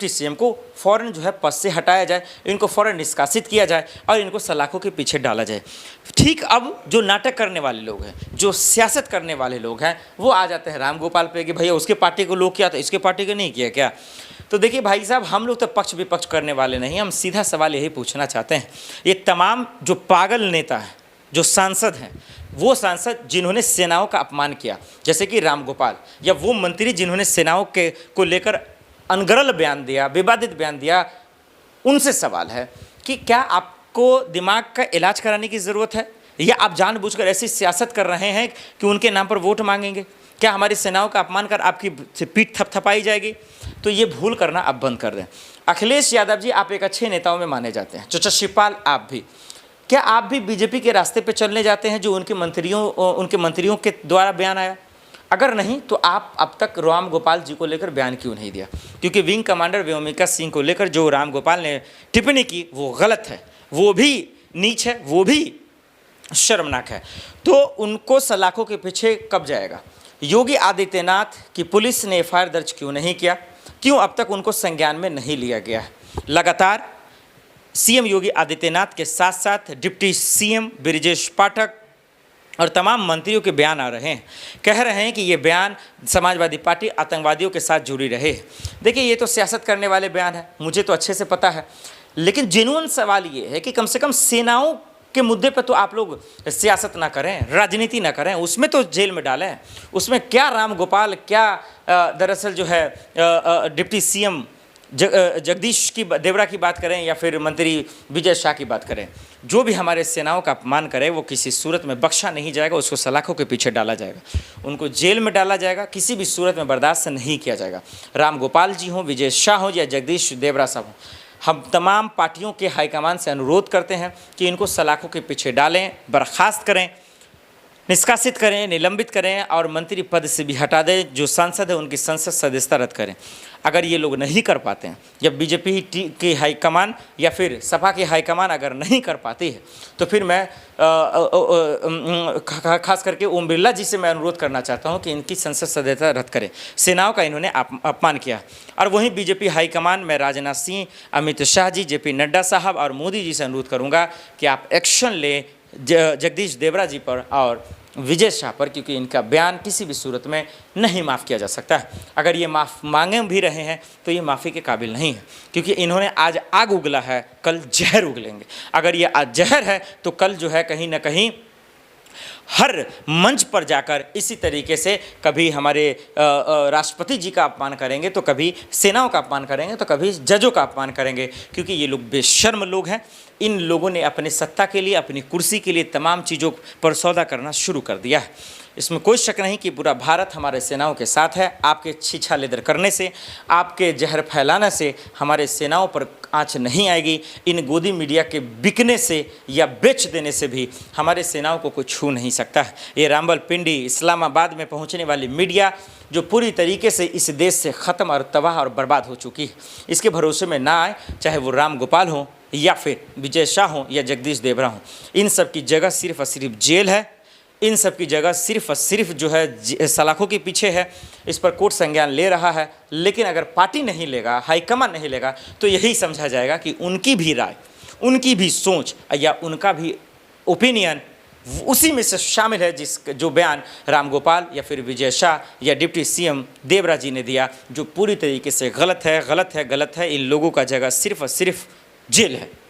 Deputy CM को फ़ौरन जो है पद से हटाया जाए, इनको फ़ौरन निष्कासित किया जाए और इनको सलाखों के पीछे डाला जाए। ठीक अब जो नाटक करने वाले लोग हैं, जो सियासत करने वाले लोग हैं, वो आ जाते हैं राम गोपाल पे कि भैया उसके पार्टी को लोग किया तो इसके पार्टी को नहीं किया क्या। तो देखिए भाई साहब, हम लोग तो पक्ष विपक्ष करने वाले नहीं, हम सीधा सवाल यही पूछना चाहते हैं, ये तमाम जो पागल नेता हैं, जो सांसद हैं, वो सांसद जिन्होंने सेनाओं का अपमान किया जैसे कि राम गोपाल, या वो मंत्री जिन्होंने सेनाओं के को लेकर अनगरल बयान दिया, विवादित बयान दिया, उनसे सवाल है कि क्या आपको दिमाग का इलाज कराने की ज़रूरत है, या आप जानबूझकर ऐसी सियासत कर रहे हैं कि उनके नाम पर वोट मांगेंगे। क्या हमारी सेनाओं का अपमान कर आपकी पीठ थपथपाई जाएगी? तो ये भूल करना आप बंद कर दें। अखिलेश यादव जी, आप एक अच्छे नेताओं में माने जाते हैं। चचा शिवपाल, आप भी, क्या आप भी बीजेपी के रास्ते पे चलने जाते हैं जो उनके मंत्रियों के द्वारा बयान आया? अगर नहीं तो आप अब तक राम गोपाल जी को लेकर बयान क्यों नहीं दिया? क्योंकि विंग कमांडर व्योमिका सिंह को लेकर जो राम गोपाल ने टिप्पणी की वो गलत है, वो भी नीच है, वो भी शर्मनाक है। तो उनको सलाखों के पीछे कब जाएगा? योगी आदित्यनाथ की पुलिस ने एफआईआर दर्ज क्यों नहीं किया? क्यों अब तक उनको संज्ञान में नहीं लिया गया है? लगातार सीएम योगी आदित्यनाथ के साथ साथ डिप्टी सीएम ब्रिजेश पाठक और तमाम मंत्रियों के बयान आ रहे हैं, कह रहे हैं कि ये बयान समाजवादी पार्टी आतंकवादियों के साथ जुड़ी रहे। देखिए, ये तो सियासत करने वाले बयान है, मुझे तो अच्छे से पता है, लेकिन जेन्युइन सवाल ये है कि कम से कम सेनाओं के मुद्दे पर तो आप लोग सियासत ना करें, राजनीति ना करें, उसमें तो जेल में डालें। उसमें क्या राम गोपाल, क्या दरअसल जो है डिप्टी सीएम जगदीश की देवरा की बात करें या फिर मंत्री विजय शाह की बात करें, जो भी हमारे सेनाओं का अपमान करे वो किसी सूरत में बख्शा नहीं जाएगा, उसको सलाखों के पीछे डाला जाएगा, उनको जेल में डाला जाएगा, किसी भी सूरत में बर्दाश्त नहीं किया जाएगा। राम गोपाल जी हों, विजय शाह हों या जगदीश देवरा साहब हों, हम तमाम पार्टियों के हाईकमान से अनुरोध करते हैं कि इनको सलाखों के पीछे डालें, बर्खास्त करें, निष्कासित करें, निलंबित करें और मंत्री पद से भी हटा दें। जो सांसद है उनकी संसद सदस्यता रद्द करें। अगर ये लोग नहीं कर पाते हैं, जब बीजेपी की हाईकमान या फिर सपा की हाईकमान अगर नहीं कर पाती है, तो फिर मैं खास करके ओम बिरला जी से मैं अनुरोध करना चाहता हूं कि इनकी संसद सदस्यता रद्द करें। सेनाओं का इन्होंने अपमान किया। और वहीं बीजेपी हाईकमान, मैं राजनाथ सिंह, अमित शाह जी, जेपी नड्डा साहब और मोदी जी से अनुरोध करूँगा कि आप एक्शन लें जगदीश देवरा जी पर और विजय शाह पर, क्योंकि इनका बयान किसी भी सूरत में नहीं माफ़ किया जा सकता है। अगर ये माफ़ मांगे भी रहे हैं तो ये माफ़ी के काबिल नहीं है, क्योंकि इन्होंने आज आग उगला है, कल जहर उगलेंगे। अगर ये आज जहर है तो कल जो है कहीं ना कहीं हर मंच पर जाकर इसी तरीके से कभी हमारे राष्ट्रपति जी का अपमान करेंगे, तो कभी सेनाओं का अपमान करेंगे, तो कभी जजों का अपमान करेंगे, क्योंकि ये लोग बेशर्म लोग हैं। इन लोगों ने अपने सत्ता के लिए, अपनी कुर्सी के लिए तमाम चीज़ों पर सौदा करना शुरू कर दिया है। इसमें कोई शक नहीं कि पूरा भारत हमारे सेनाओं के साथ है। आपके छीछा लेदर करने से, आपके जहर फैलाने से हमारे सेनाओं पर आँच नहीं आएगी। इन गोदी मीडिया के बिकने से या बेच देने से भी हमारे सेनाओं को कोई छू नहीं सकता है। ये रावलपिंडी, इस्लामाबाद में पहुँचने वाली मीडिया जो पूरी तरीके से इस देश से ख़त्म और तबाह और बर्बाद हो चुकी है, इसके भरोसे में ना आए, चाहे वो राम गोपाल हों या फिर विजय शाह हों या जगदीश देवरा हों। इन सब की जगह सिर्फ और सिर्फ जेल है। इन सब की जगह सिर्फ और सिर्फ जो है सलाखों के पीछे है। इस पर कोर्ट संज्ञान ले रहा है, लेकिन अगर पार्टी नहीं लेगा, हाईकमान नहीं लेगा, तो यही समझा जाएगा कि उनकी भी राय, उनकी भी सोच या उनका भी ओपिनियन उसी में से शामिल है जो बयान राम गोपाल या फिर विजय शाह या डिप्टी सीएम देवरा जी ने दिया, जो पूरी तरीके से गलत है, गलत है, गलत है। इन लोगों का जगह सिर्फ और सिर्फ जेल है।